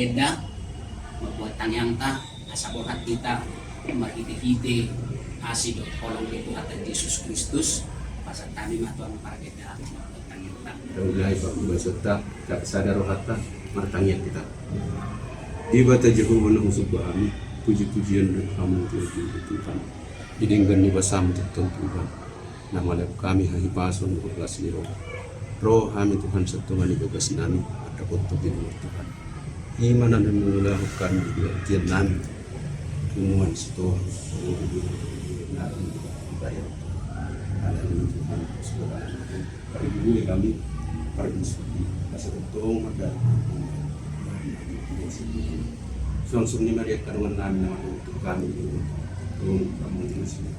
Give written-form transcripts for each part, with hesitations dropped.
agenda mabuatan yang ta asaborat kita marhiti-hiti asid kolong itu kata Yesus Kristus pasal kami matuan para agenda mabuatan yang ta Daulay pagbaserta kak sadaro hatta martangyan kita. Iba ta Jehovah na usub kami puji-pujian dan kamu Tuhan. Idenggan ni basam Tuhan. Nama lep kami hahipason berkelas ni roh kami Tuhan setungan ibagas nami ada untuk diri Tuhan. Imanan dan mengulahkan diartian nami kumuan setuhan nami bayar. Ada Tuhan segala peribui kami pergi masa betul ada langsung ni Maria karungan namin nama untuk kami untuk kamu di sini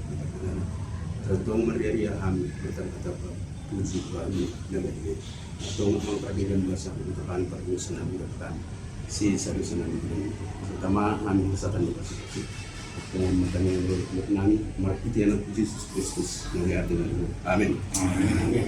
terutama Maria kami berkata puji kami negeri atau mengkadirkan bahasa untuk kami perjuangan kami si serius kami terutama kami kesatan di kasih dengan matanya yang berkenan merakiti anak Yesus Kristus yang diarti dengan amin. Amin.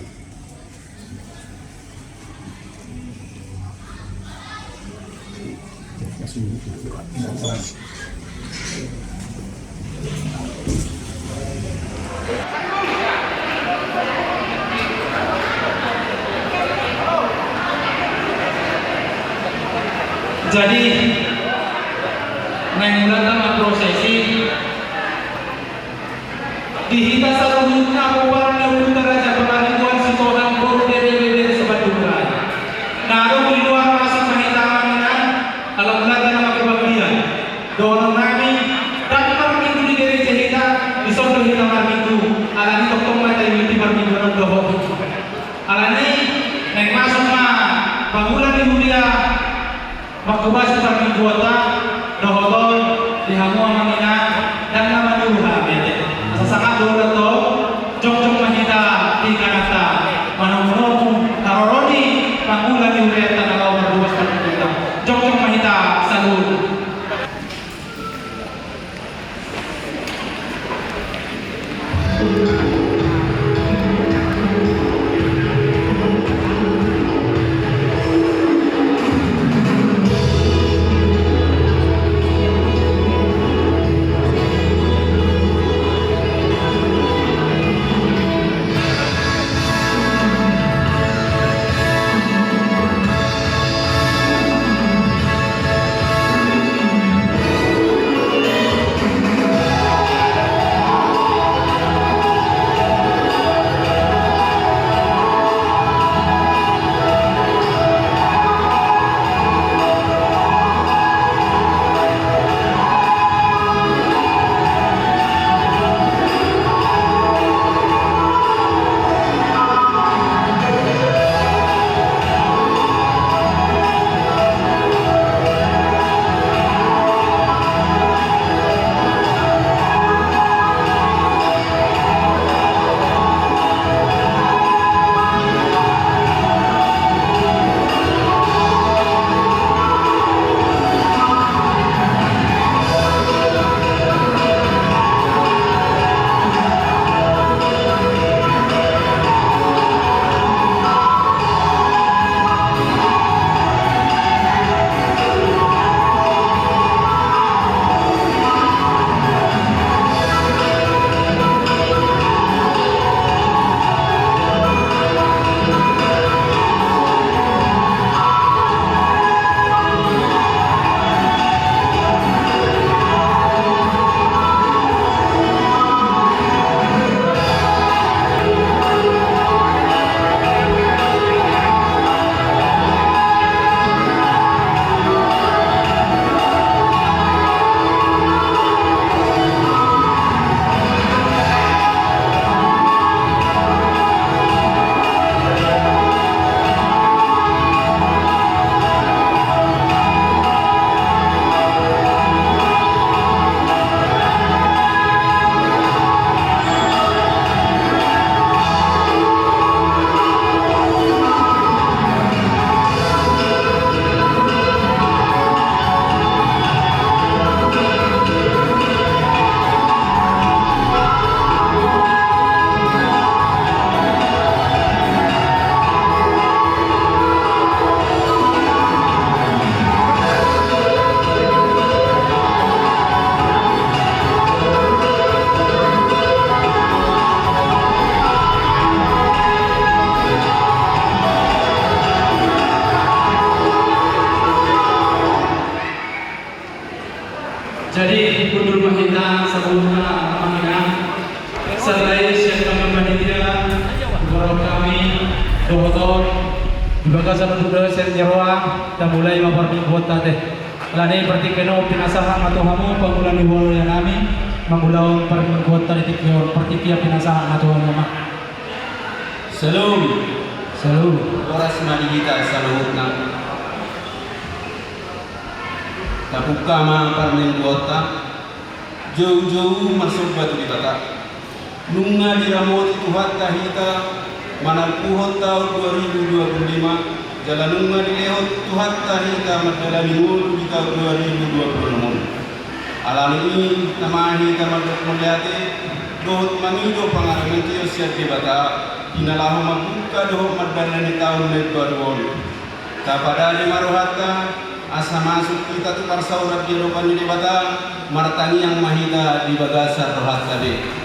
Jadi mengulangi prosesi dihita seluruhnya pewarna yang utara pengaduan seorang guru dari sebadukan naruh di luar masuk mahitaman kalau belanda nama kebagian dorong nami dan minggu di dari cerita di soal hitam minggu alani tokong mata ini di minggu orang dohok alani naik masuk mah bangunan di mulia makubas seperti kuota dohotol dihamu amina dan nama duha bete asasaka dulu to jong mahita di kanata manomono taroroni pangulan di ureta kalau berdua seperti kita jong mahita salud. sertai siang kami panitia, guru kami, dokter, juga kasar budaya senjeroa, dan mulai memperbaiki kota teh. Lani berarti kena pinasahan atau hamu pengulangan ibu yang kami mengulang perbuatan di tiap pertikia pinasahan atau hamu. Salam. Selalu. Oras mari kita saluhut na. Tapuka ma parmen kota. Jauh-jauh masuk batu di kata. Nunga diramot Tuhan tahita manalpuhot tahun 2025. Jalan nunga dilehot Tuhan tahita madalani mulu di tahun 2026. Alam ini namahi tamadok melihatnya. Dohot mangido pangaraman tiyo siya di bata. Inalahu mabuka dohot madalani tahun 2020. Tapadali maruhata asa masuk kita tukar saurat di depan di bata. Martani yang mahita di bagasar rohat tadi.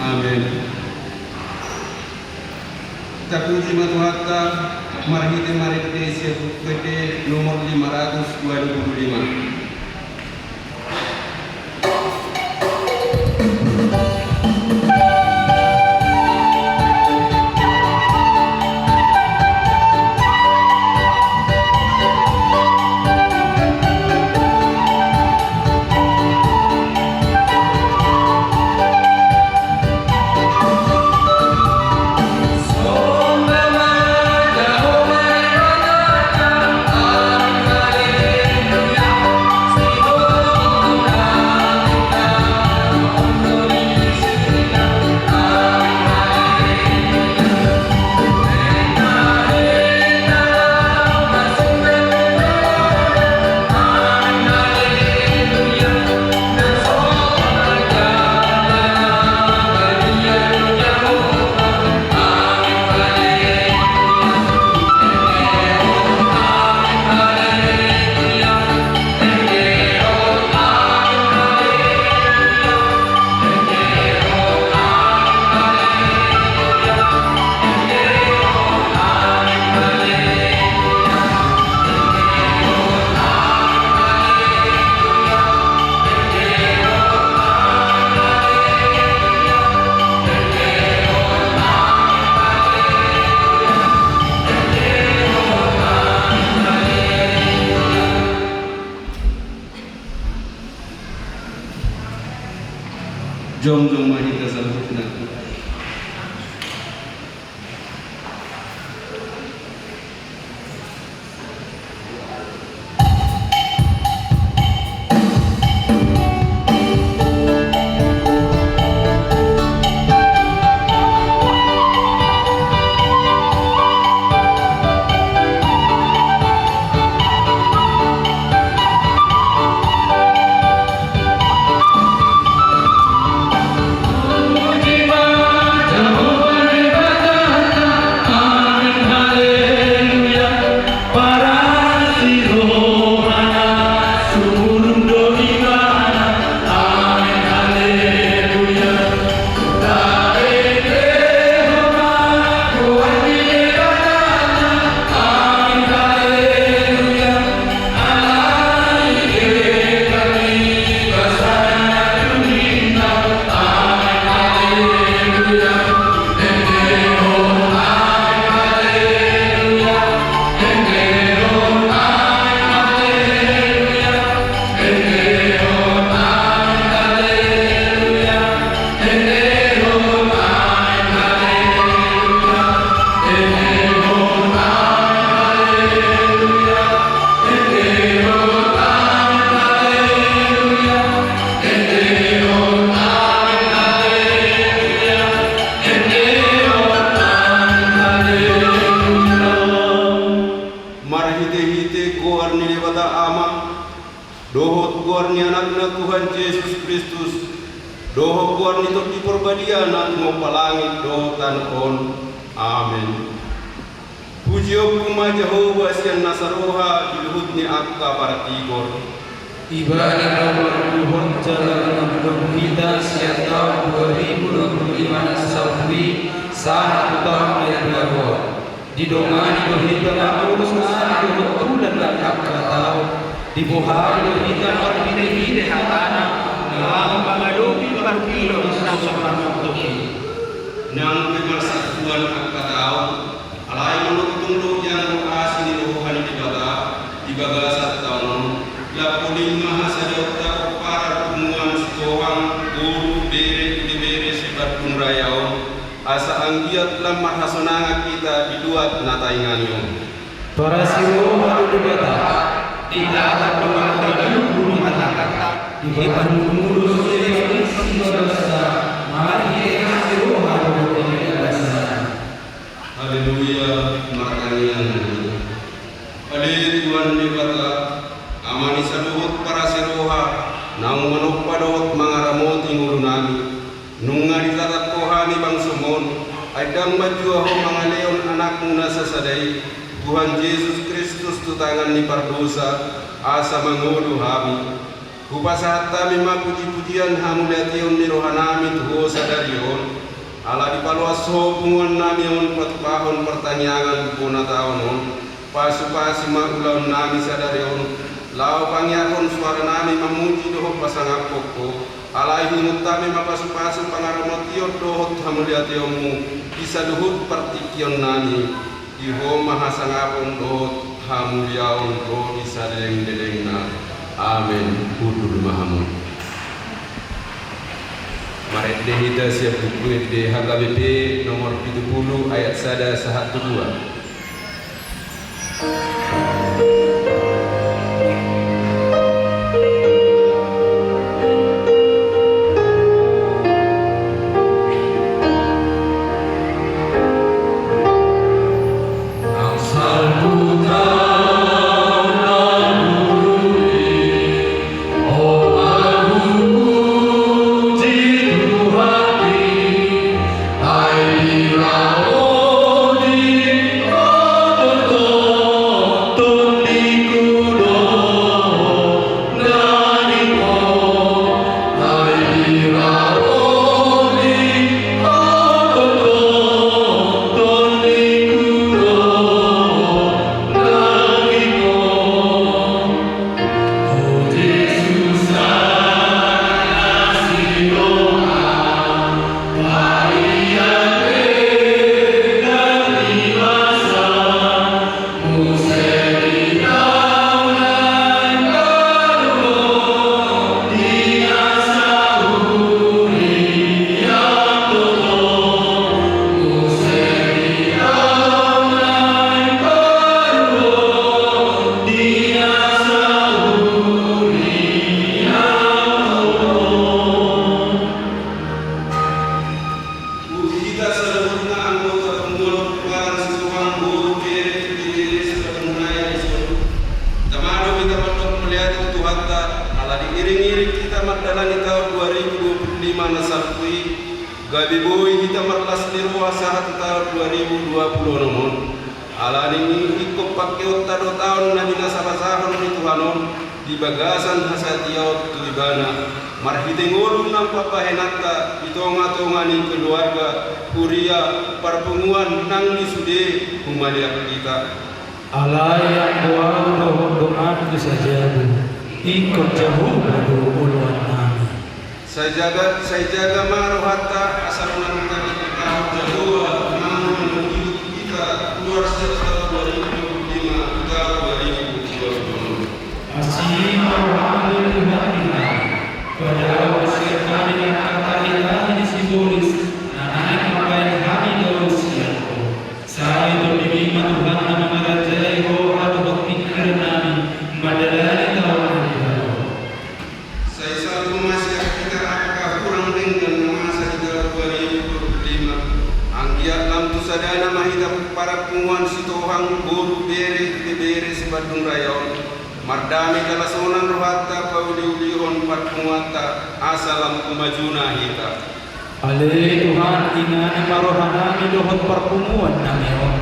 Amin. Kita puji Tuhan marhite marhite PT nomor 500 2025. Jom mahita salutna. Oh kuar ni anak-anak Tuhan Yesus Kristus. Doho kuar ni topi perbadian at mo palangit doho tanon. Amen. Puji Okuma Jehovah sian nasaroha iluhut ni akka partigor. Ibadah kepada Tuhan jalan hidup kita setiap tahun 2025 Nasabri saat tahun yang baru. Didomani berhitung urus untuk bulan dan tahu di bawah kita berbeda-beda harana dalam menghadapi berkilo sama toki. Nang kebersatuan akka tahu alai menutung lo yang asli di rohani di baga satu tahun. La puling mahasada para pumuan sitohang guru bere sebat punrayao asa anggiat lemah hasonanga kita diduat natainganyo. Para siro haru debata tidak ada guru kata di depan mulut dari dosa mari siro haru debata. Haleluya markanian. Ale Tuhan debata amani saluhut para siroha nang manok padot mangaramot ingulu nami nunga ditatat kohani bang sumon aidang maju ho mga leon anak muna sa saday Tuhan Yesus Kristus tutangan ni pardosa asa mangulu hami hupasahat tami mapuji-pujian hamulation ni rohanami tuho sa darion ala di paluas ho punguan nami on patpahon pertanyaan puna taon pasu-pasi maulaon nami sa darion lao pangyahon suara nami memuji doho pasangapoko alai himut tami mapasu-pasu pangaramotio doho hamuliatiomu bisa duhut partikion nami iho mahasangapon doho hamuliaon doho bisa deleng-deleng na amin hudur mahamud maret dehida siap buku de HKBP nomor 70 ayat 1 sahatu 2. Gabi boy kita merlas di ruang sahat tahun 2020 nomor. Alani ikut pakai otak 2 tahun na dinasabasahon ni Tuhanon di bagasan hasatiaw tulibana. Marhitengolong ng papahenata itonga-tonga ni keluarga kuria parpunguan nang disude humaliak kita. Alay ang doa saja ikut jauh dari uluan namin. Saya jaga maruhata asalunan kami kau jauh namun hidup kita luar serta 2025 kita 2020. Asih maruhata kita pada sekali kata ilahi simbolis naik mapai kami dosia. Saya berdoa Tuhan mengajarkan roh atau pikiran kami madalani tahun baru. Saya selalu masih sadana mahita para punguan sitohang guru bere sebadung rayon Mardami kalasonan rohatta pauli-ulihon patmuata asalam kumajuna hita. Ale Tuhan ingani marohanami dohon perpumuan namion.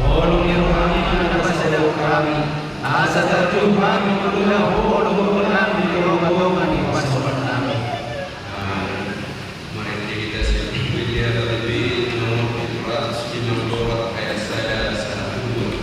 Olong rohani pada sadar kami. Asa Tuhan mengulah olong kami dohon di pasokan kami. Mari kita siap pilih lebih nomor 752 ayat saya sangat dulu.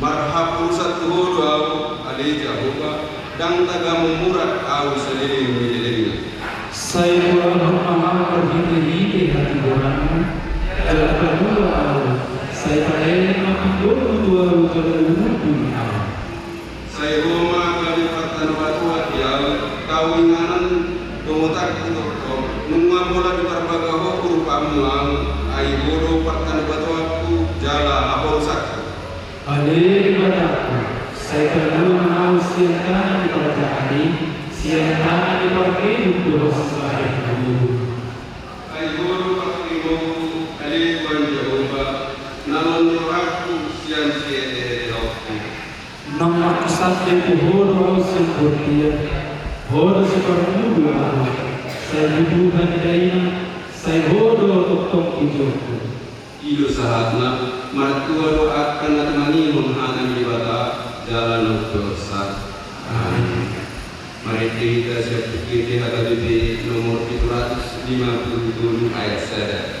Marhab pusat tuhuru au ade Jehovah dang tagamu murat au sedih menjadi. Saya mohon berhenti hati orang. Dalam kedua saya paling menghibur dua keluarga. Saya rumah kali pertama batu yang kawinganan pemutak untuk nunggu bola di perbagaho urupamuang air bodoh pertama batu aku jala abon sak. Ale bataku, saya perlu mengaus siang kanan di kerajaan siang kanan di perkehidup doa sebagai guru. Air bodoh pertama ale Tuhan Jehovah namun rohaku siang siang waktu. Nama kesatria pohon sempurna, pohon seperti dua. Saya hidup hanya saya bodoh untuk hidupku. Iyo sahatna martua doakan temani menghanam di bata jalan dosa. Amin. Mari kita siap kita hadapi nomor 757 ayat 1.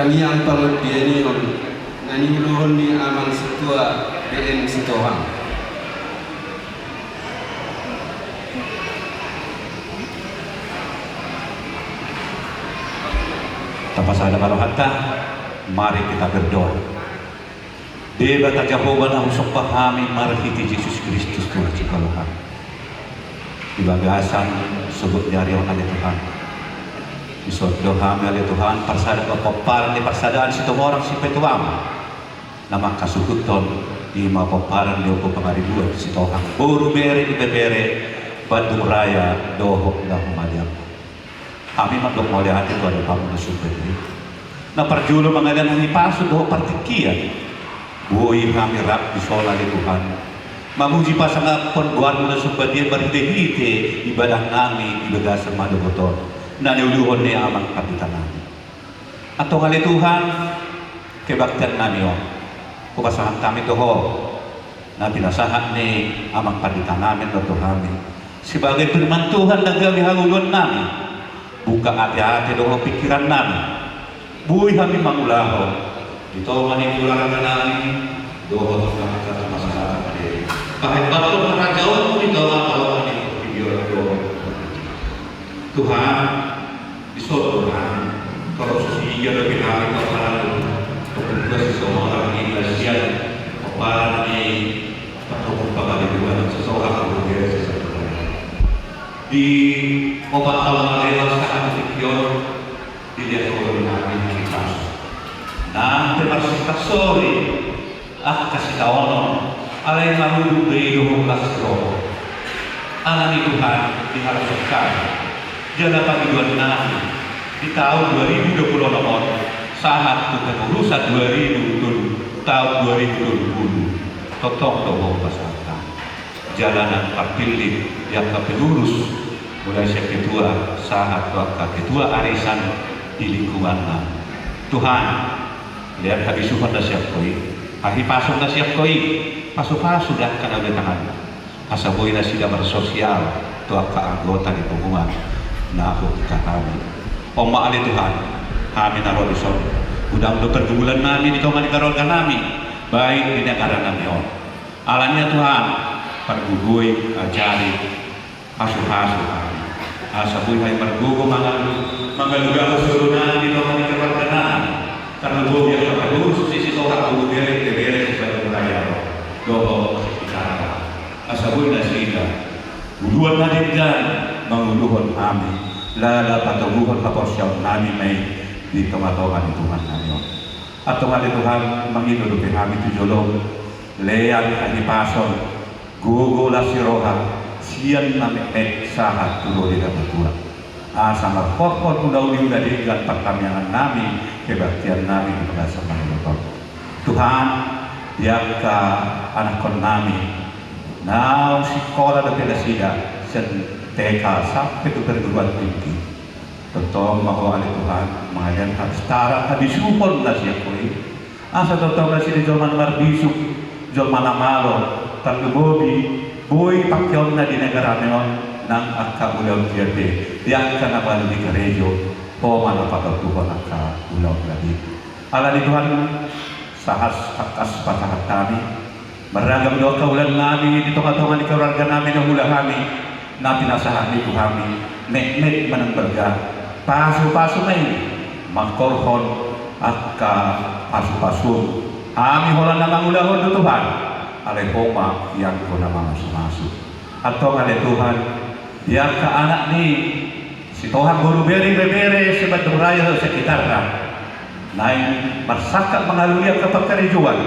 martangiang pangodiani on ngani uluhon ni amang situa BN Sitohang. Tapasada karohata, mari kita berdoa. Deba ta Jehovah na usok pahami marahiti Yesus Kristus Tuhan cikalohan. Ibagasan subut dari orang oleh Tuhan. Isod doa oleh Tuhan parsada paparan di parsadaan situ orang si petuam. Nama kasukuton di mapaparan di upo pangaribuan si Tuhan. Buru bere ibebere Bandung Raya dohok dah madiam. Kami mandok mulai hati tu ada kamu super ini. Na perjulo mengadan hari pasu dohok partikian. Buoi kami rak di sola di Tuhan. Mamuji pasang pon buat mula super dia berhide-hide ibadah nami ibadah semadu botol. Na niuluhon ni amang kapitan nami. Atau kali Tuhan kebaktian nami o. Kupasahan kami toho. Na pinasahan ni amang kapitan namin o Tuhan. Sebagai firman Tuhan nagawi hangulun nami. Buka hati-hati doa pikiran nami. Buih kami mangulaho. Ito manipularan na namin. Doa kami masalah pada. Kahit bato merajauh pun ito ang video doa. Tuhan, isod Tuhan. Kalau sesiya lebih kami paparan pagkukuha sa seorang iglesia paparan ni patungkol pagkalibuan sa seorang kongres sa Tuhan. Di 4 tahun na lewat sa Antikyon, dilihat ko namin kita. Nang termasukasori, kasih taono, alay marunong dahil kasro. Alam ni Tuhan diharapkan. Dia dapat dibuat namin di tahun 2020 nomor saat kepengurusan 2020 tahun 2020 totong doa pasangkan jalanan terpilih yang kepengurus mulai ketua saat ketua arisan di lingkungan Tuhan lihat habis suhan dah siap koi hari pasok dah siap koi pasok dah kena oleh tangan asaboy na sila bersosial tu anggota di pengumuman na ako kita kami o maali Tuhan kami naroon iso udang do pergumulan namin ito manikarolga namin baik di negara namin o alamnya Tuhan pergugoy ajari pasu-pasu kami asaboy ay pergugo mangalugaw surunan dito manikarolga namin karena buong yang terus sisi Tuhan buong dari sebagai raya doa kita asaboy na sila uluan natin dyan manguluhon kami lala patubuhon kaporsyaw namin may di tumatawagan ni Tuhan namin at tungan ni Tuhan manginulupi kami tujulong leyan kanipason gugula si roha siyan namin sahat tuloy na batuan asa magpokon udaw-udaw na digan pagkamyangan namin kebaktian namin pada sa Panginoon Tuhan diyak ka anak kon namin na sekolah na pinasida sa TK sampai ke perguruan tinggi. Totoo bahwa oleh Tuhan mengajar setara habisupon na siya ko asa totoo na sila Jolman Marbisuk Jolman Amalo Paglubobi boy pakyaw na di negara meon ng akaulaw tiyate diyan ka na balo di karejo o manapagatuhan akaulaw lagi ala ni Tuhan sahas akas patahat kami maragam doon kaulan namin dito katungan ni kawarga namin ang hula kami na pinasahan ni Tuhan nek-nek manang berga paso-paso na magkorhon at ka paso-paso ami holan na mangulahon do Tuhan alay homa yang ko na mga sumaso at tong alay Tuhan diyak ka anak ni si Tuhan guru beri-beri sa Bandung Raya sa sekitarnya naing marsaka mangaluliang kapag karijuan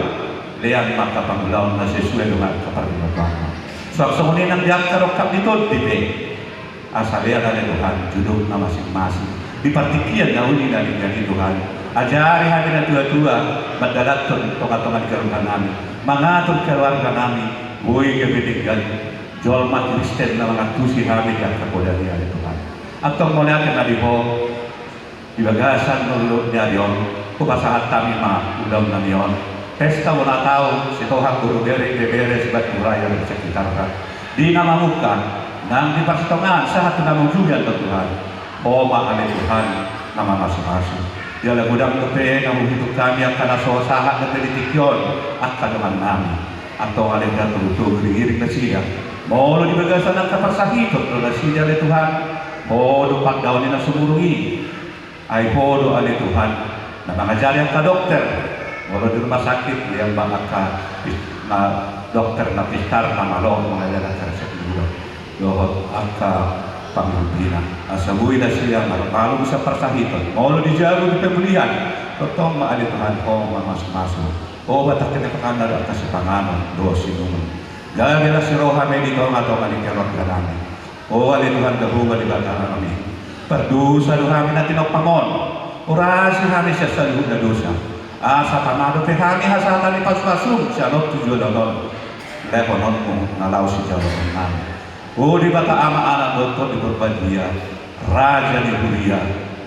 liang maka pangulaon na sesuai dengan keperluan suak-sukunin ang diyak karokap dito tipe asalian dari Tuhan judul na masing-masing dipartikian na uli na dari Tuhan ajari kami na tua-tua madalaton tonga-tonga di karungan namin mangaton keluarga namin buhay kebinigan jolma Kristen na mga tusi kami yang kapoda niya dari Tuhan atong mula ka na diho ibagasan nulog niya yon kupasahat kami udam na yon pesta ulang tahun si Tuhan guru beri sebat raya di sekitar di nama muka nang di persitongan saat nama juga Tuhan oh maaf Tuhan nama masing-masing Dialah gudang kepe na hidup kami akan asosahan na politikyon at kanuhan namin. Atau alin na tututuh diri na siya. Molo di bagasan ng kapasahitot na siya ni Tuhan. Modo pagdaw ni na sumurungi. Ay modo alin Tuhan na mga jari ang ka-dokter. Molo di rumah sakit yang mga na dokter na pistar na malong mga jalan sa siguro. Dohot ang pangulpina. Asabuhi na siya marapalong sa parsahiton. Maulo di jago di pemulihan. Totong maali Tuhan ko mamas-maso. O batak kinakakan na atas sa panganon. Doos sinuman. Dahil nila si Roha may dito ang atong alikarot ka namin. O ali Tuhan kabunga di bata kami. Perdusa luhami natin ang pamon. Orasi kami siya sa luhod na dosa. Asa pamado pehani hasatan ni paswasum. Siya not tujuh doon. Leponon mo nalaw si Jawa namin. O di bata ama anak doktor di berbadia raja di huria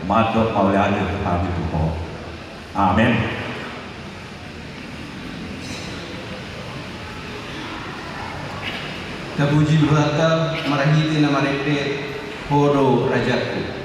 madok maulana kami tuho. Amin. Tabuji berata marahiti na marete horo rajaku.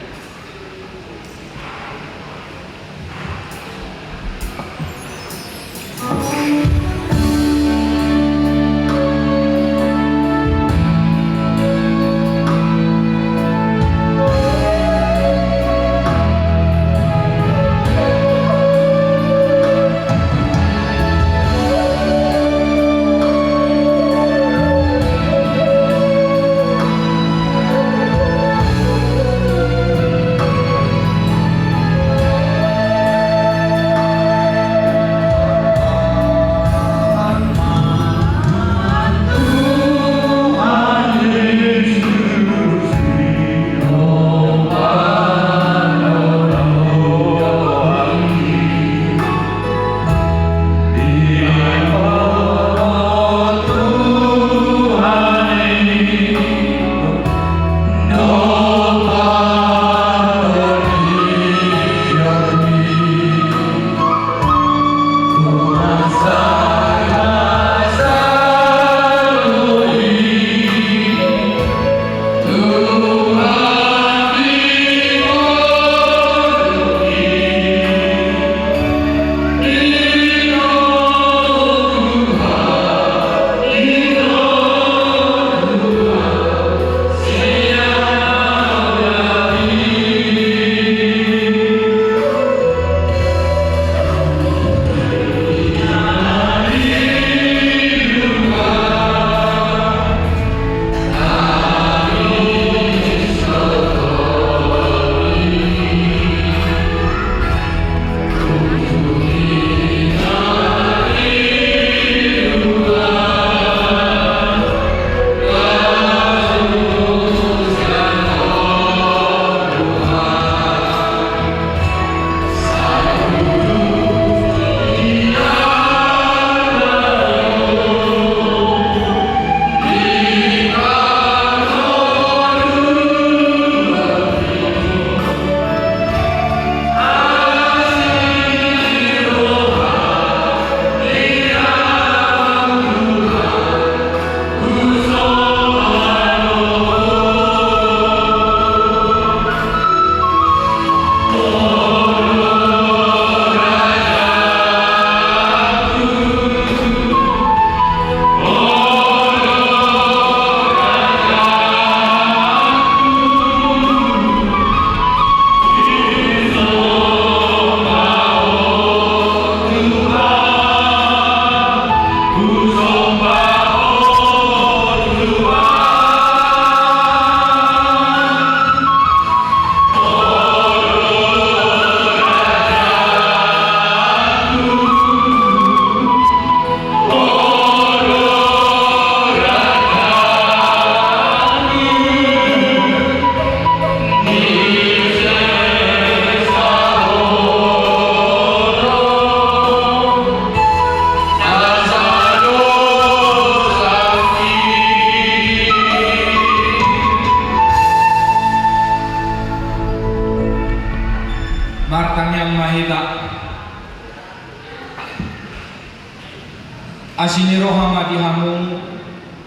Asini rohama dihamung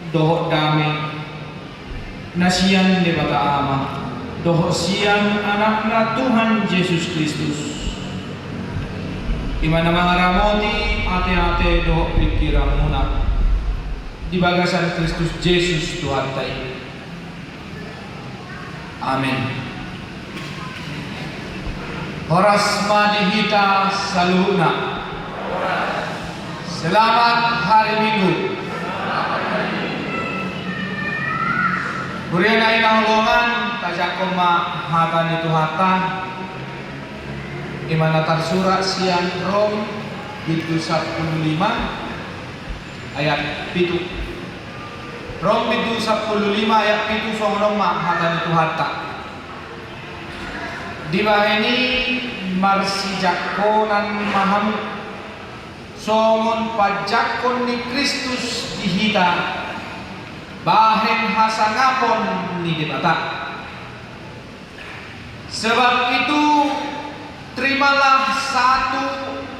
dohok dame nasian debata ama dohok sian anakna Tuhan Yesus Kristus Di mana mangaramoti ate-ate do pikiran muna di bagasan Kristus Yesus Tuhan tai. Amin. Horas madihita saluna. Selamat hari Minggu. Buriana inahulungan tajakoma hagan itu hata imana tersurat siang Rom itu 15 ayat 7. Rom itu 15 ayat 7 songroma hagan itu hata. Di bawah ini marsijakonan maham songon pajakon ni Kristus dihita bahen hasangapon ni dibata. Sebab itu terimalah satu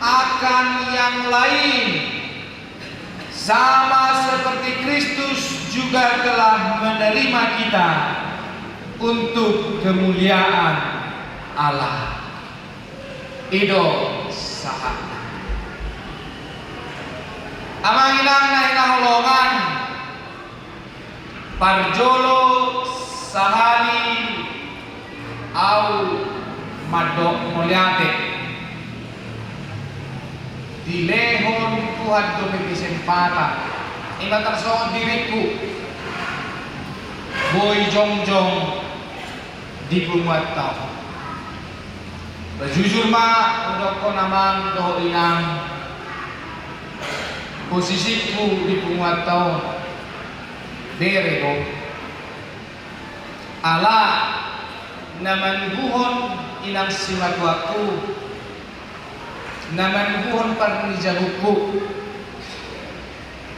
akan yang lain, sama seperti Kristus juga telah menerima kita untuk kemuliaan Allah. Ido sahat. Amang ilang na hinahulongan parjolo sahali au madok mulyate dilehon Tuhan do kesempatan ina tersoon diriku boy jongjong di bungat tau berjujur ma udok ko naman do inang posisiku di bungat tau derego ala naman buhon inang simadwaku naman buhon parnijahuku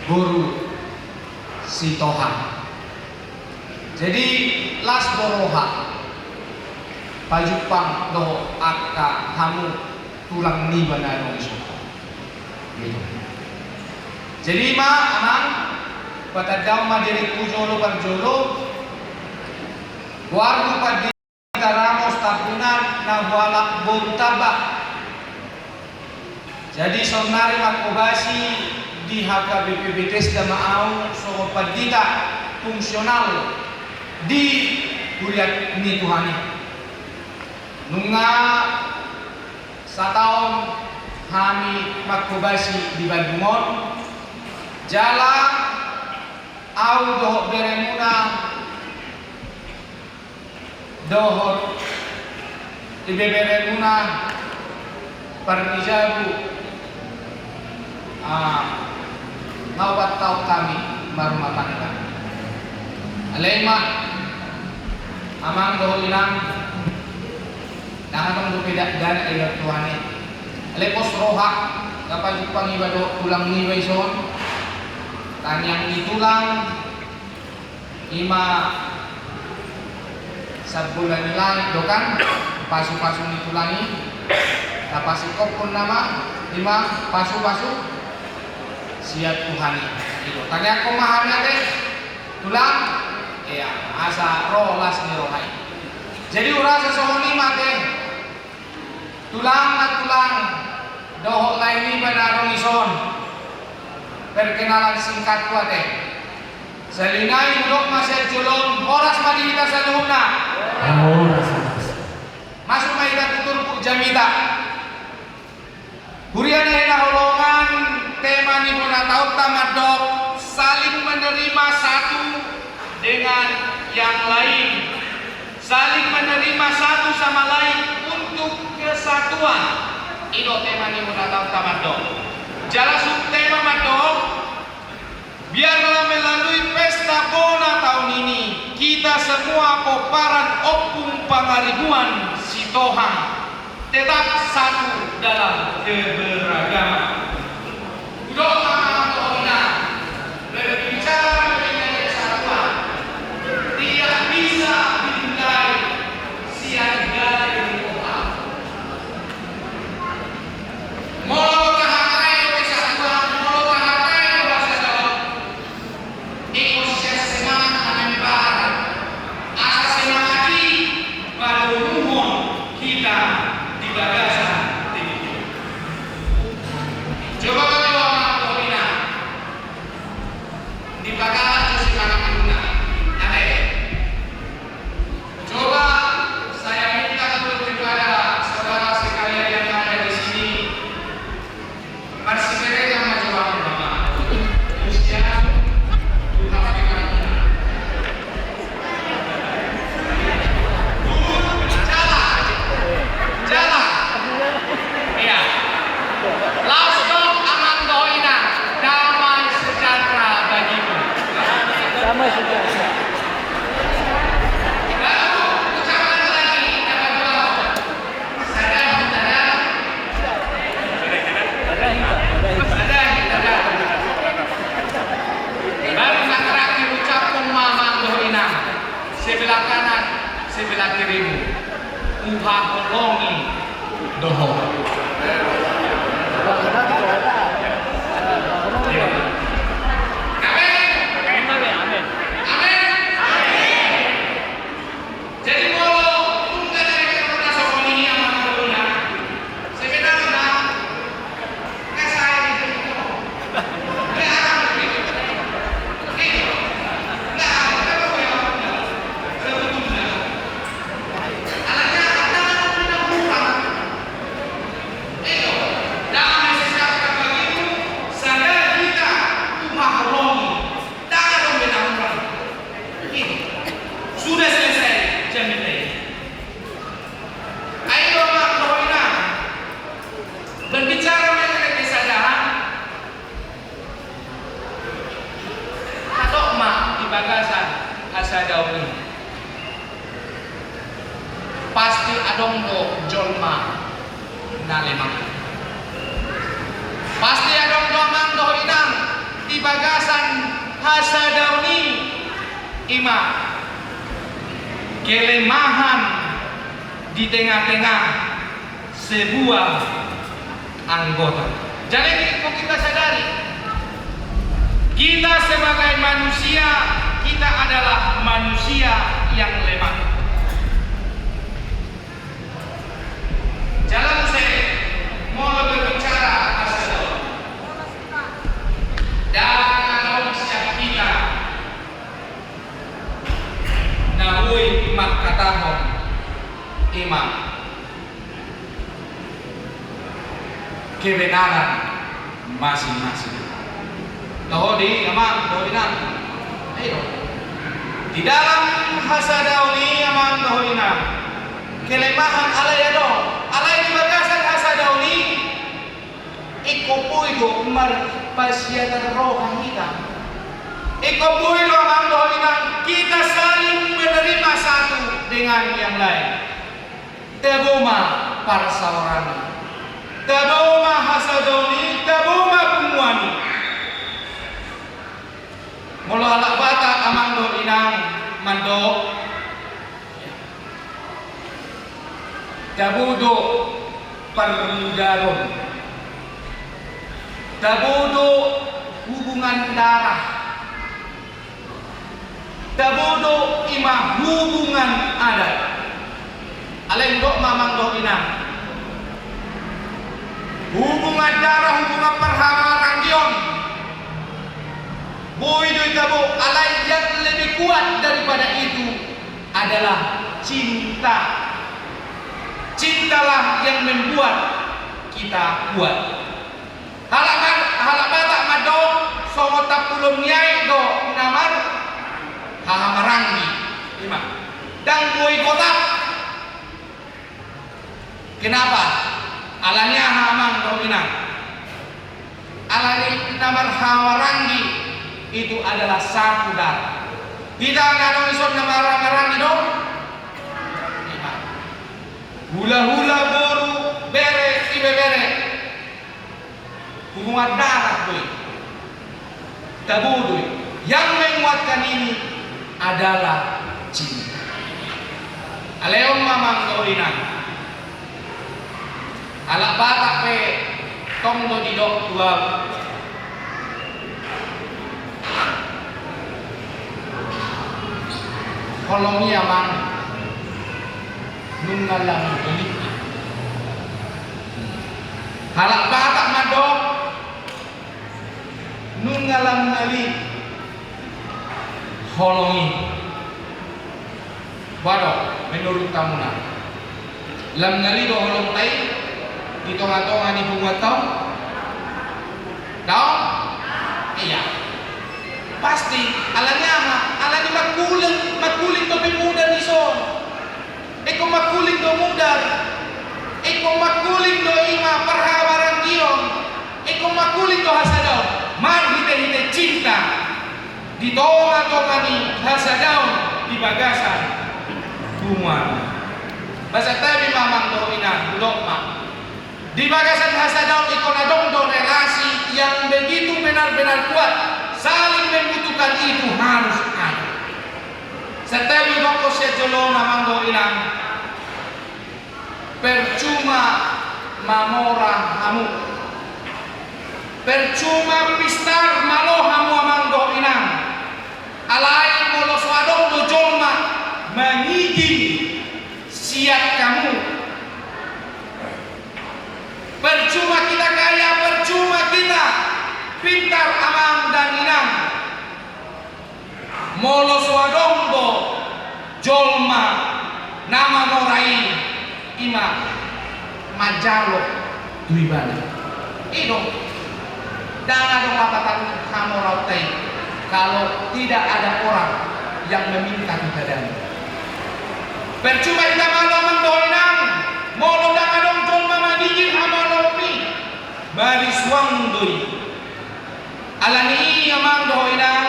guru si Toha. Jadi las boroha pajupang do akka hamu tulang ni banano iso gitu. Jadi ma amang patadaw madiri pujolo parjolo wargu padi Ramos tapunan na walak bontaba. Jadi sonari makobasi di HKBPBTS Damaau so padita fungsional di kuliah ni Tuhani. Nunga sataon kami makobasi di Bandungon jala au doh beremuna dohor ibebere muna parnijabu ngawat tau kami marumah tangga alema amang doh ilang nakatong dupidak dan ayat Tuhani alepos rohak kapag jupang ibado ulang niway son kanyang itulang ima sa bulan nila dokan pasu-pasu nitulangi napasikop pun nama 5 pasu-pasu siat Tuhani itu tanya kumahan deh tulang ya asa rolas ni rohai jadi urasa sohoni mate tulang dohok lain ni banarong ison perkenalan singkat kuate salinay ulok masih julong horas madita sa luhuna masuk maida tutur pu jamita hurian na holongan tema ni muna tahu tamadok saling menerima satu dengan yang lain saling menerima satu sama lain untuk kesatuan itu tema ni muna tahu tamadok jala sub tema madok biarlah melalui pesta Bona tahun ini kita semua koparan opung pangaribuan si Tohang tetap satu dalam keberagaman. Doa Tohina berbicara mengenai kesatuan tidak bisa dinilai sia-sia dari Tuhan. Mau sebelah kanan, sebelah kirimu. Uha holongi doho. Jadi kalau tunggal dari kertas ini yang mana sebenarnya saya itu nggak ada begitu. Nggak ada sebetulnya. Alanya ada tidak bukan. Itu dalam sesuatu begitu sadar kita umat roh dalam benar-benar. Sudah selesai. Ayo makroina berbicara mengenai kesadaran atau mak di bagasan asadauni pasti adongdo jolma nalemang pasti adongdo mangdo inang di bagasan asadauni ima kelemahan di tengah-tengah sebuah anggota. Jadi kita sadari, kita sebagai manusia, kita adalah manusia yang lemah. Jalan saya mau berbicara asal dan siapa kita. Nahui mak katahon imam kebenaran masing-masing. Dohodi, amang, dohinan. Ayo. Di dalam hasadauni amang dohinan. Kelemahan alay ado, alay di bagasan hasadauni. Ikopoy do marpasyatan roh kita. Ikopoy do amang dohinan. Kita saling menerima satu dengan yang lain. Taboma parsawarani, taboma hasadoni, taboma pumuani. Mula alak bata amang do inang mando, tabudo permudaron, tabudo hubungan darah, tabudo imah hubungan adat. Aleng dok mamang dok inang hubungan darah, hubungan perhararan dion boy do tabo alay yang lebih kuat daripada itu adalah cinta. Cintalah yang membuat kita kuat. Halabata mado somota pulung nyai do namar hahamarangi lima dan boy kotak. Kenapa? Alanya hamang dominan. Alani namar hawarangi itu adalah satu darah. Kita nganong ison namar hawarangi dong. Hula-hula boru bere ibe bere. Hubungan darah tuh. Tabudu. Yang menguatkan ini adalah cinta. Aleon mamang dominan. Alak batak pe tong do didok dua kolongi amang nungalang beli alak batak madok nungalang ngali kolongi wadok menurut kamu nak lam ngali do holong tai di tengah-tengah di bunga tau iya pasti alanya ama alani makuling to pemuda ni son eko makuling do mudar eko makuling do ima perhawaran dion eko makuling do hasadau mar hite cinta di tengah-tengah ni hasadau di bagasan bunga bahasa tabi mamang do ina bulok mak. Di bagasan hasadau ikonadong do relasi yang begitu benar-benar kuat, saling membutuhkan itu harus ada. Setiap doko sejolo namanggo inang percuma mamora hamu, percuma pistar malo hamu amanggo inang alai molo swadong do jolma mengiging siap kamu. Percuma kita kaya, percuma kita pintar amang dan inang molo swadong do jolma nama norai ima majalo duibana ido dan ada lapatan hamorautai kalau tidak ada orang yang meminta kepadamu. Percuma kita malam mendoinang molo dan adong jolma magiging hamoraupi bari swangdoi alani amang doinang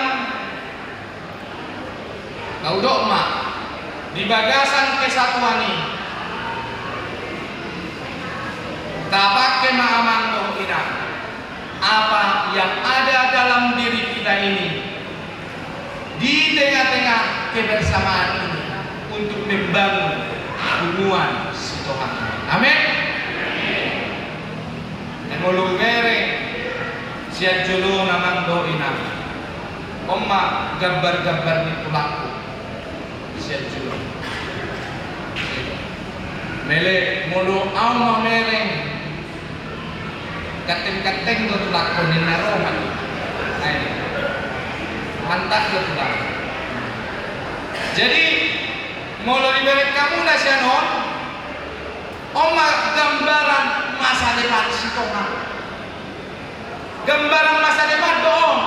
gaudok ma di bagasan kesatuan ini tapak kemahaman doa apa yang ada dalam diri kita ini di tengah-tengah kebersamaan ini untuk membangun hubungan si Tuhan. Amin. Ngolong mere siat jolo namang doina omma gambar-gambar di pulaku siat jolo mele mulu alma mereng kateng-kateng do tulakon ni naroman ay mantap do tulakon. Jadi mulu diberi kamu nasionon oma gambaran masa depan si Tuhan, gambaran masa depan doong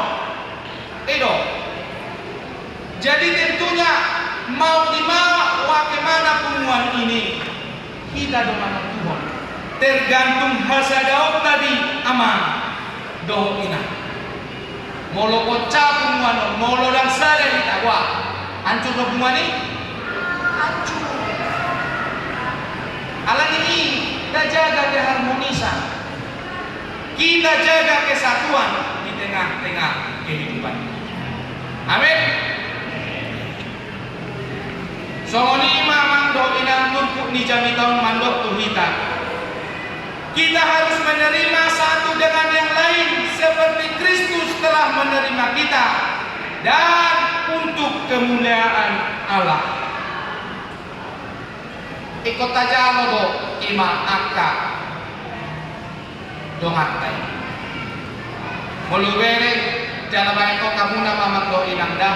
itu. Jadi tentunya mau di mana kemana pengumuman ini kita doang Tuhan tergantung hasadaw tadi aman doh ina molo kocap pengumuman molo dan sada kita wah hancur hubungan ini hancur. Alam ini kita jaga keharmonisan, kita jaga kesatuan di tengah-tengah kehidupan. Amin. Songoni mamang do inang turku ni jami tahun mandok tuhita. Kita harus menerima satu dengan yang lain seperti Kristus telah menerima kita dan untuk kemuliaan Allah. Ikut aja lo do ima angka dongatai. Mulubere jalan baik kamu nama mando inangdah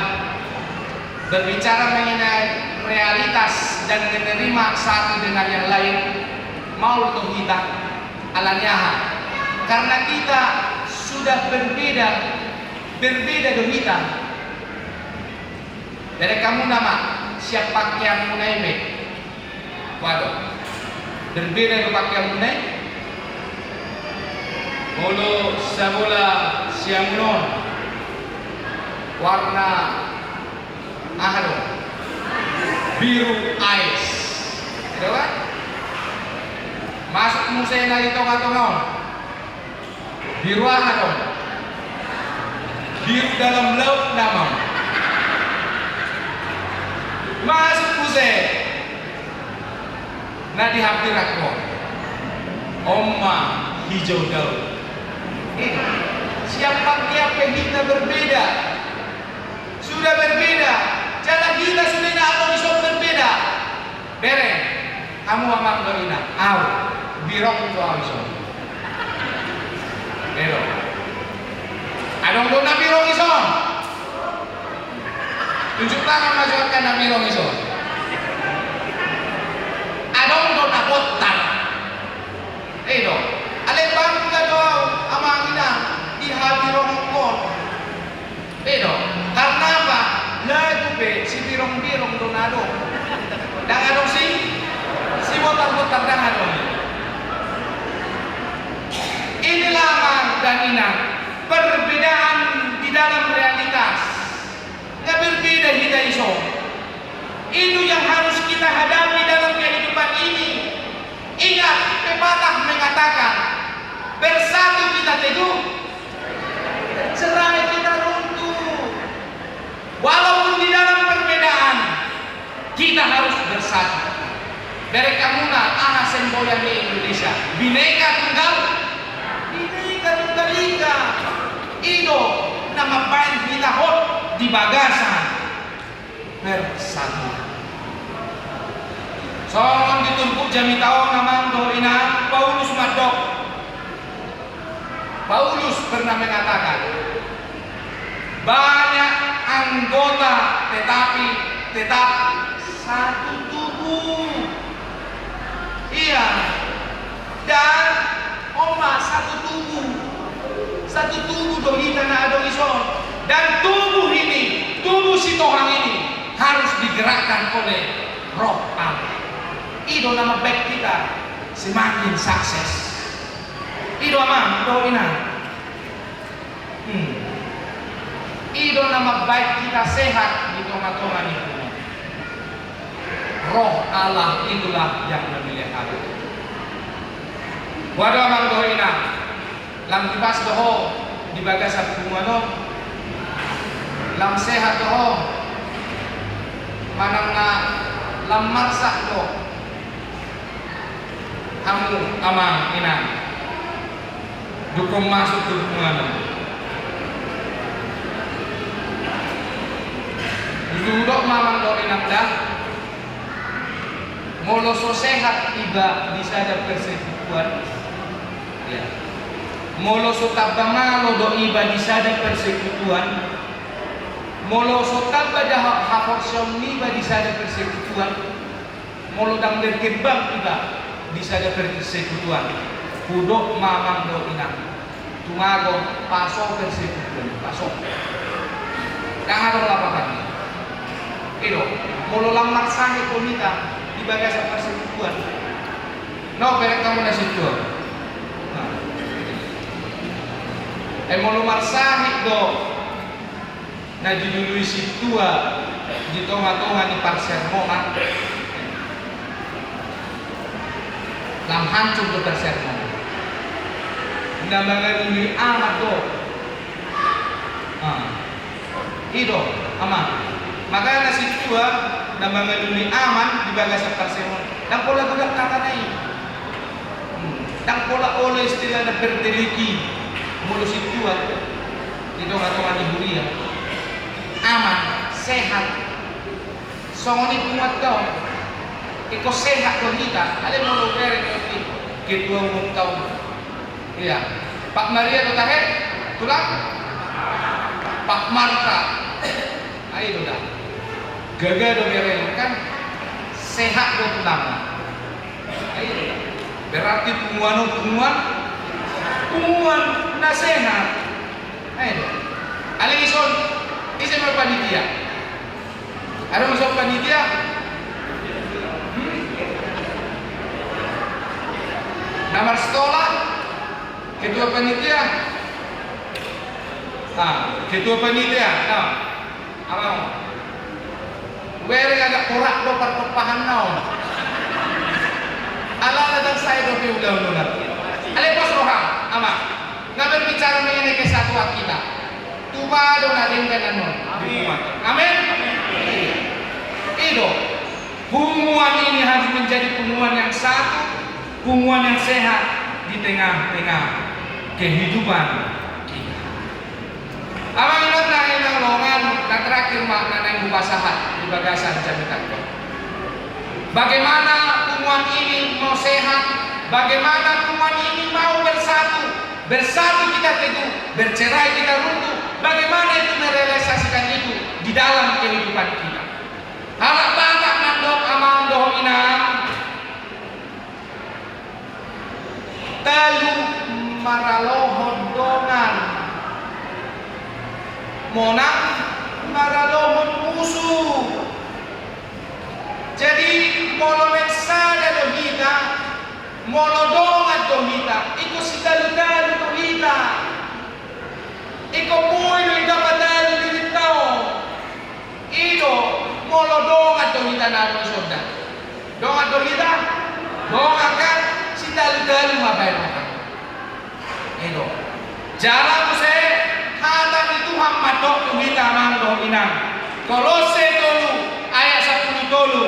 berbicara mengenai realitas dan menerima satu dengan yang lain mau tuh kita alanya karena kita sudah berbeda do kita dari kamu nama siapa yang munaibe. Waduh, berbeda do pakaian munai. Mulu sabula siamunon warna ahado biru ais, gitu kan? Masuk musai na ito katongaw biru ahado biru dalam laut namang masuk musai na dihampiran ko omma hijau daun. Siapa tiap kita berbeda, sudah berbeda, cara kita sudah ada iso berbeda. Bereng, kamu amang doina, aw, birong itu aw iso. Bero, adong dona birong iso. Tunjuk tangan majukan na birong iso. Adong dona botan. Edo, alebang ka do amang ina di habirong kon. Edo, karena apa? Lagu be si birong-birong donado. Dang adong si botar-botar dang adong. Inilah amang dan ina perbedaan di dalam realitas. Nggak berbeda kita iso. Itu yang harus kita hadapi dalam kehidupan ini. Ingat, pepatah mengatakan bersatu kita teguh, cerai kita runtuh. Walaupun di dalam perbedaan, Kita harus bersatu. Dari kamuna aha semboyan di Indonesia. Bineka Tunggal Ika. Ido nama bain kita hot di bagasan bersatu. Soalnya ditumpuk jami tahu namang dorina Paulus Madok. Paulus pernah mengatakan banyak anggota tetapi tetap satu tubuh. Iya. Dan satu tubuh dohita na adong ison. Dan tubuh ini, tubuh si Tuhan ini harus digerakkan oleh Roh Allah. Ido nama baik kita semakin sukses. Ido amang dohina. Ido nama baik kita sehat di tengah-tengah itu. Roh Allah itulah yang memelihara. Waduh amang dohina. Lam kibas doho di bagasan kumano. Lam sehat doho. Manang na lam marsak doho. Kamu amang ina. Dukung masuk ke kumano. Duduk mamang dohina dah. Molo so sehat tiba di sadar persekutuan. Ya. Molo so tabamalo do iba di sadar persekutuan. Molo so tabada haporsyom iba di sadar persekutuan. Molo dang berkembang iba di sadar persekutuan. Kudok mamang do inang. Tumago pasok persekutuan. Pasok. Kang atong lapakan. Ito, molo lang marsahe komita di bagasan persekutuan. No, pero kamu na situ. Molo marsahe do na judului situa di tonga-tonga ni parsermongan. Lam hancur do parsermongan. Na mangaluli amat do. Ito, aman. Maka nasi tua na mangaluli aman di bagasan parsemon. Dan pola budak katanay. Dan pola oleh istilah na berteliki mulu si tua di tonga-tonga ni Huria. Aman, sehat. Songoni kuat kau. Iko sehat kau kita. Ale mulu beri kau ketua umum kau. Iya. Pak Maria Totahe, tulang. Pak Marta. Ayo dah. Gagal do bereng kan sehat do tulang. Ayo. Berarti pengumuman na sehat. Ayo. Aling ison isi mau panitia. Ada masuk panitia? Nama sekolah ketua panitia. Ketua panitia. Nah. Amang. Were agak korak do perpahan naon. Ala datang saya do udah. Ale pos roham, ama. Ngaber bicara mengenai kesatuan kita. Tuba do nadengkan anon. Amin. Itu. Hubungan ini harus menjadi hubungan yang satu, hubungan yang sehat di tengah-tengah kehidupan kita. Amang ingat na inang longan na terakhir makna yang bubasahan di bagasan jamitan. Bagaimana hubungan ini mau sehat? Bagaimana hubungan ini mau bersatu? Bersatu kita teguh, bercerai kita runtuh. Bagaimana itu merealisasikan itu di dalam kehidupan kita? Harap banyak nandok amang doh inang. Telu maralohon dongan. Monang maralohon musuh. Jadi molo mensada dohita, molo dongat dohita, iko sitalu-talu dohita. Iko muy no idapatalu diritao. Ido molo dongat dohita na soda. Dongat dohita, dongat kan sitalu-talu mabayar. Ido. Jalan se hata ni Tuhan matok dohita mang doh inang. Kolose tolu ayat 10 tolu.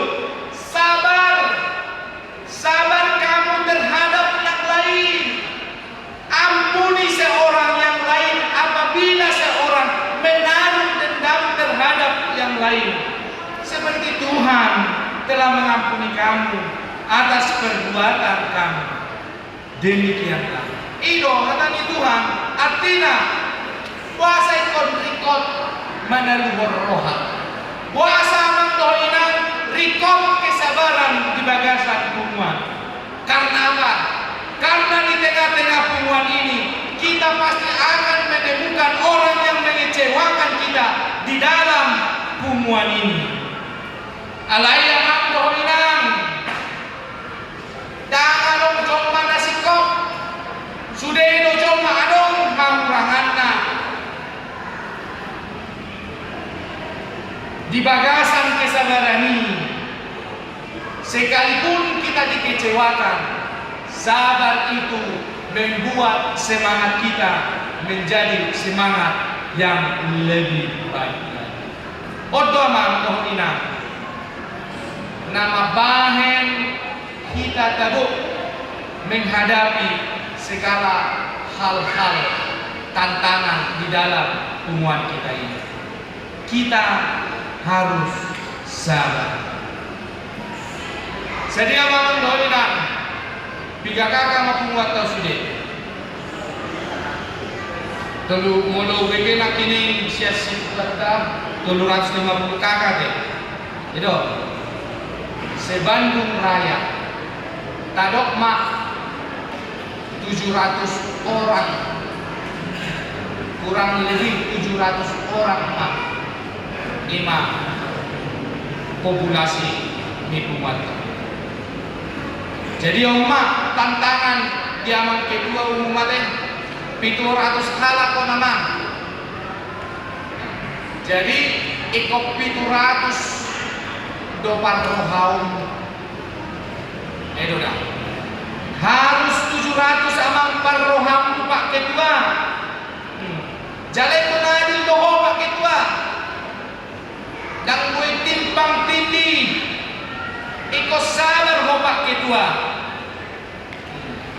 lain. Seperti Tuhan telah mengampuni kamu atas perbuatan kamu. Demikianlah. Ido katanya Tuhan artinya puasa ikon rikot menaluhur roha. Puasa mengdoinan rikot kesabaran di bagasan pumuan. Karena apa? Karena di tengah-tengah pumuan ini kita pasti akan menemukan orang yang mengecewakan kita di dalam pumuan ini. Alaya mangdoinan dangalong jomma nasikop sudedo jomma adong hanguranganna di bagasan kesabaran ini. Sekalipun kita dikecewakan, sabar itu membuat semangat kita menjadi semangat yang lebih baik. Odo mangdoinan nama bahen kita tabuk menghadapi segala hal-hal tantangan di dalam pumuan kita ini. Kita harus sabar. Sedia bangun doinan biga kakak mapumuat tau sude. Telu mulu bege nak kini siasat kata 350 kakak deh. Itu se-Bandung Raya tadok mak 700 orang, kurang lebih 700 orang mak imam populasi di Pumuat. Jadi omak tantangan diamang kedua umum teh 700 halak konanang. Jadi ikop 700 dopar rohaum dah. Harus 700 amang parroham pak ketua. Jalai penadil doho pak ketua. Dan gue timpang tindi ikut sabar ho pak ketua.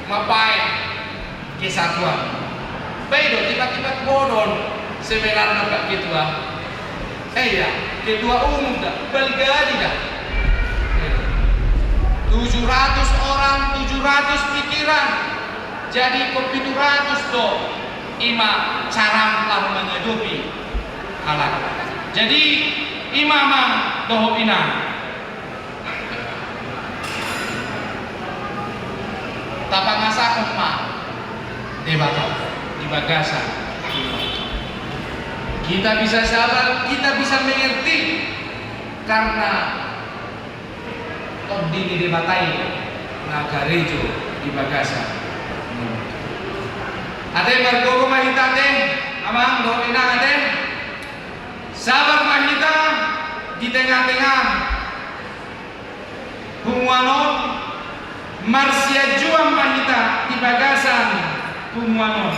Mapain kesatuan. Bedo tiba-tiba bodon sebenarnya pak ketua. Ya, ketua umum dah, belgadi dah. 700 orang, 700 pikiran. Jadi kok 700 do imam cara lah menghadapi alat. Jadi imamang doho inang. Tapa ngasak ma debato di bagasan. Kita bisa sabar, kita bisa mengerti karena dini debatai nagarejo di bagasan. Ade margogo mahita ade amang doina ade sabar mahita di tengah-tengah pumuanon marsia juang mahita di bagasan pumuanon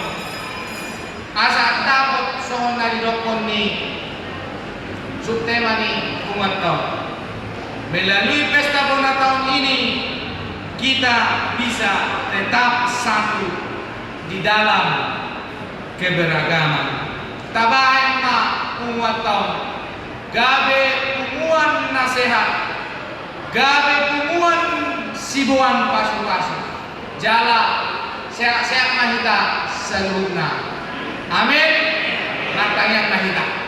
asa dapat sohon dari dokon ni subtema ni pumuanon. Melalui pesta Bona tahun ini kita bisa tetap satu di dalam keberagaman. Tabain ma pumuat tahun, gabe pumuan nasihat, gabe pumuan sibuan pasu-pasu, jala sehat-sehat mahita seluruhnya. Amin. Martayang mahita.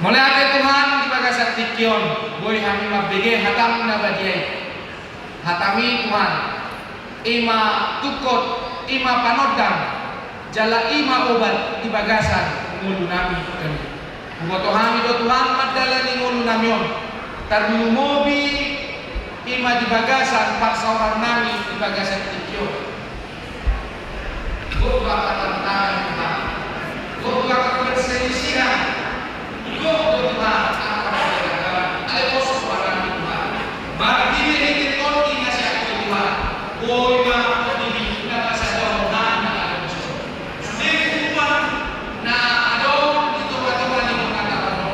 Mulai ada Tuhan di bagasan tikion, boleh kami mabege hatam na badiai. Hatami Tuhan, ima tukot, ima panodang, jala ima obat di bagasan ngulu nami kami. Bumoto kami do Tuhan madala ni ngulu namion. Tarlu mobi ima di bagasan paksa nami di bagasan tikion. Gua akan tangan Tuhan, gua akan berselisihan. Tuhan akan beragama, ada kosong barang Tuhan. Maka diri ini konti ngasih aku Tuhan. Boy ma diri kita pasal donan ada kosong. Sudah Tuhan, nah ada itu kata-kata yang mengatakan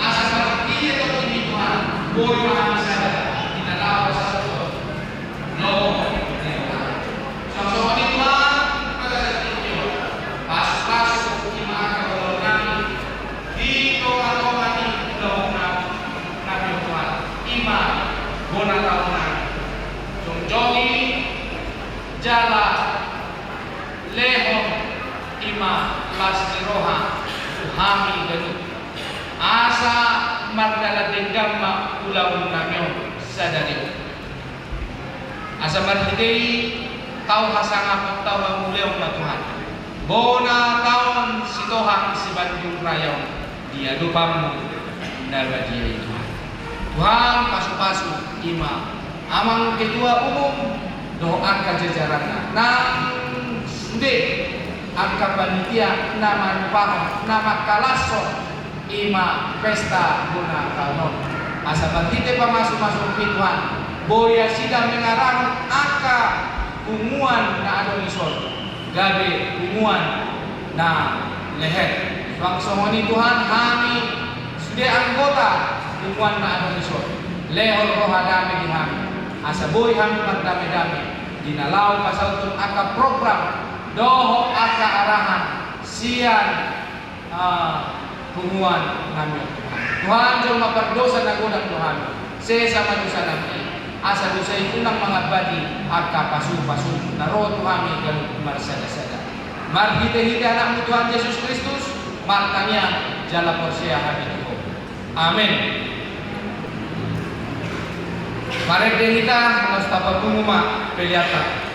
asal barang diri atau diri Tuhan. Boy ma bisa kita tahu satu. No, ima las niroha tuhami ganut asa mardala denggama ulaun namyo sadari asa marhidei tau hasanga tau mamuleong na Tuhan bona taon si Tuhan si Bandung Rayaw dia lupamu nalbadia Tuhan Tuhan pasu-pasu ima amang ketua umum doa kajajaran nang sude angka panitia nama paham nama kalaso ima pesta guna tahun asa bangkite pamasuk-masuk ke Tuhan boya sidang mengarang angka umuan na adonisol gabe umuan na leher bangsomoni Tuhan kami sudah anggota umuan na adonisol lehor rohadame di kami asa boy kami pagdame-dame dinalau pasal untuk angka program doho aka arahan sian hubungan kami Tuhan jom maperdosa na gudang Tuhan sesama dosa namin asa dosa unang mga badi aka pasu-pasu naro Tuhan galut marsada-sada marhite-hite anak Tuhan Yesus Kristus martanya jala porsia habit ko amin. Mari kita mengucapkan pengumuman kelihatan.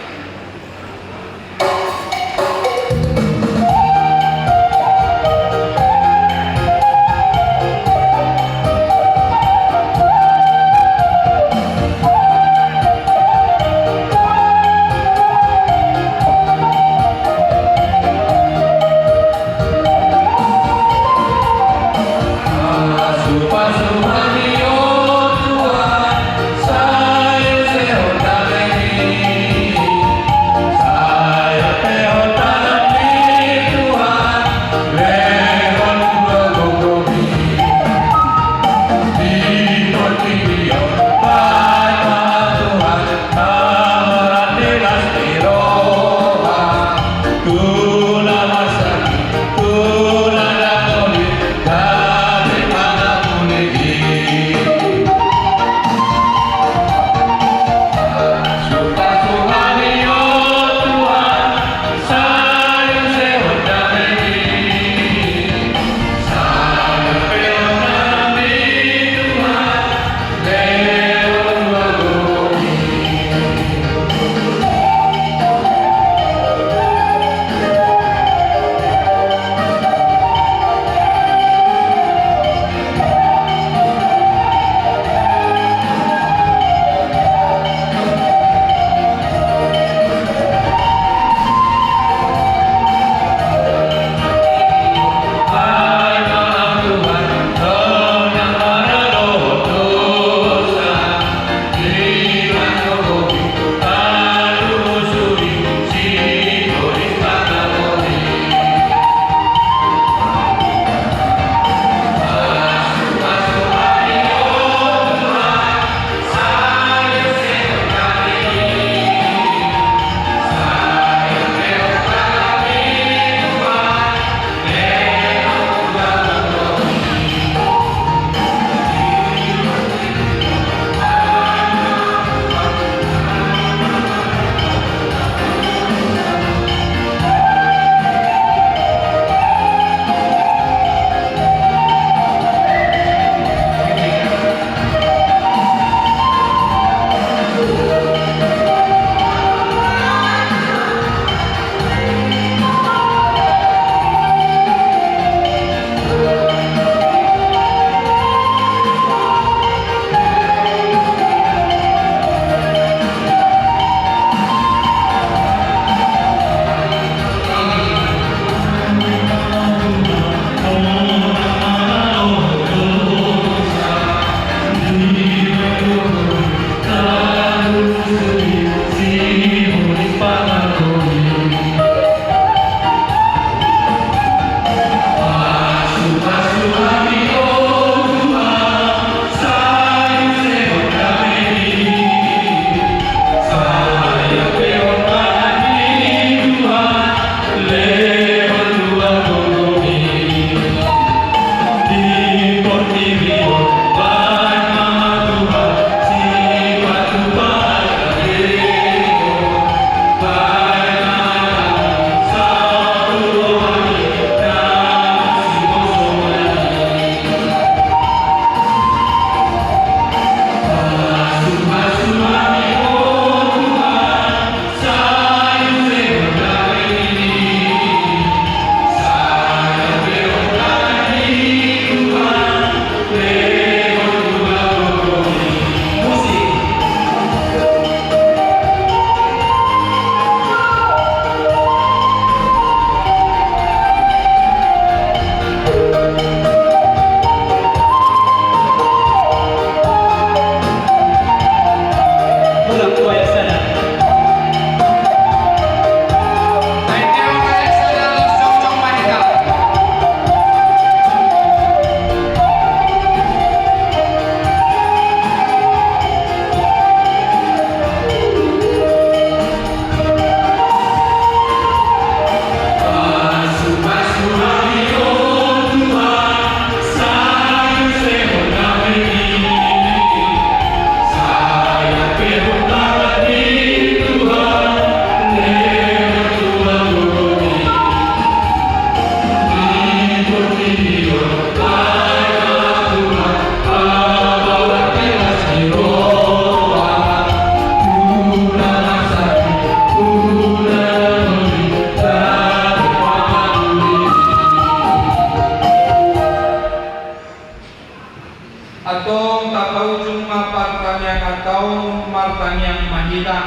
mahita.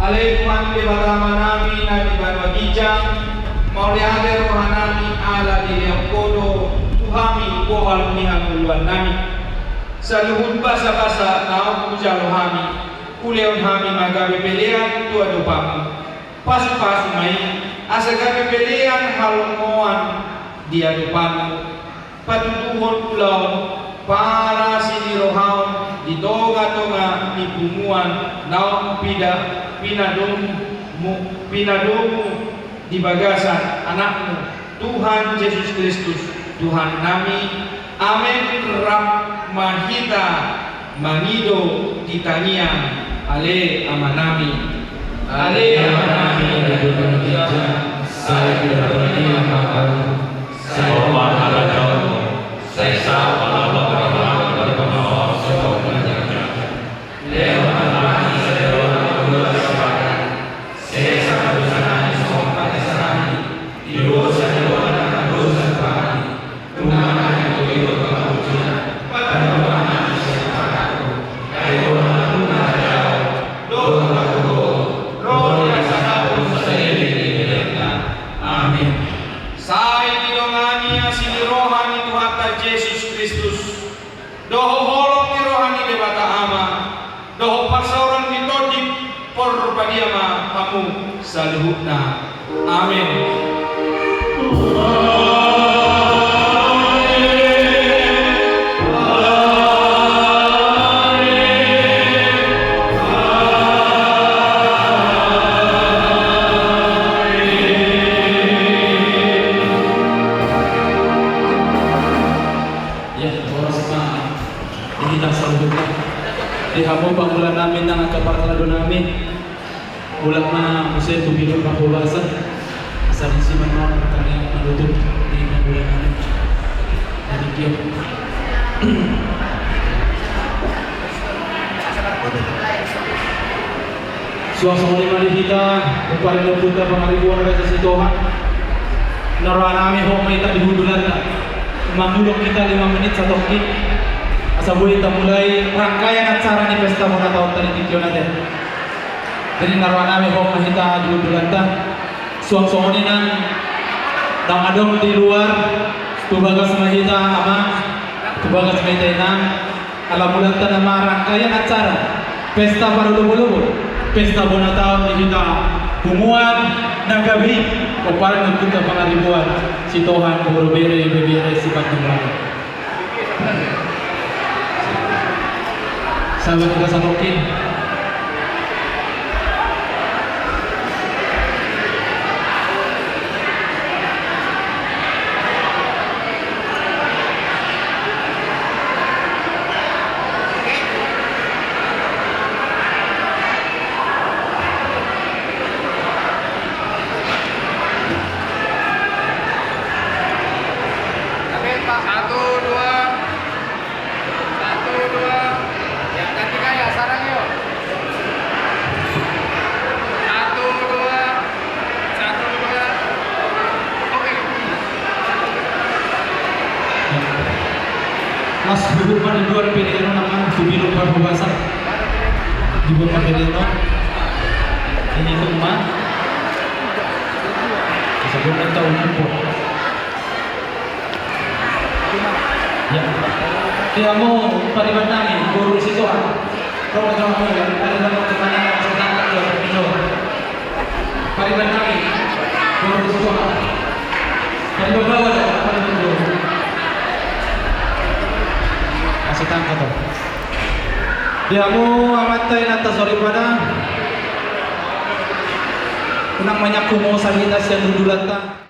Ale Tuhan di batama nami na di banwa gijang, mauliade rohanami ala di yang kodo, Tuhami kohal nihan uluan nami. Sa luhud basa-basa na puja rohami, uleon hami magabe pelean tua dopamu. Pasu-pasu mai, asa gabe pelean halongoan dia dopamu. Patutuhon pulau para sini rohaun di toga-toga di bumuan naum pinadomu di bagasan anakmu Tuhan Yesus Kristus Tuhan nami. Amin. Rahmahita mangido titanian ale amanami. Ale amanami di dunia saya tidak berdia makan. Saya mahalajamu. Saya sapa Allah dari bawah sebab menjaga. Lewat alami sederhana bersahabat. Saya sangat bersanai sopan desani. Dosa doa dosa kami. Tuhan yang begitu kemudian pada mana siapapun. Ayo Tuhan jauh. Doa roh yang sangat seiring dengan. Amin. Saya didongani asini rohani Tuhan Yesus Kristus. Doho holong ni rohani debata ama. Doho pasauran ditodik porbadiama kamu saluhna. Amin. Ihamo pangulan namin ng kaparlado namin. Ulang na musay tubilong kapulasa. Asalin si Manong kanyang malutog di pangulan namin. Thank you. Suasana ni Malihita, uparin na punta pangaribuan ka sa sitohan. Naroan namin ho may talihudulan na. Mamulong kita 5 menit sa tokit. Asa buhay mulai rangkaian acara ni pesta muna tahun tadi natin. Jadi naruhan namin kung mahita dulu-dulanta. Suang-suangin ng damadong di luar. Tubagas mahita ama. Tubagas mahita inang. Alam mulanta na marangkaian acara. Pesta para lubo-lubo. Pesta muna tahun di kita. Humuan ng gabi. O para nagpunta pangaribuan. Si Tuhan puro bere sifat ng mga. Sahabat kita sanokin. Mas berubah di luar PDN naman tubilong pagbabasan di bawah PDN ini rumah sebelum tahun po ya kaya mo pariban namin guru situ kalau kamu ada dalam kemenangan sedang itu pariban namin guru situ pariban bawah pariban guru tangka to. Dia mo amatay na tasori pada. Kunang manyak kumo sa hitas yang dudulata.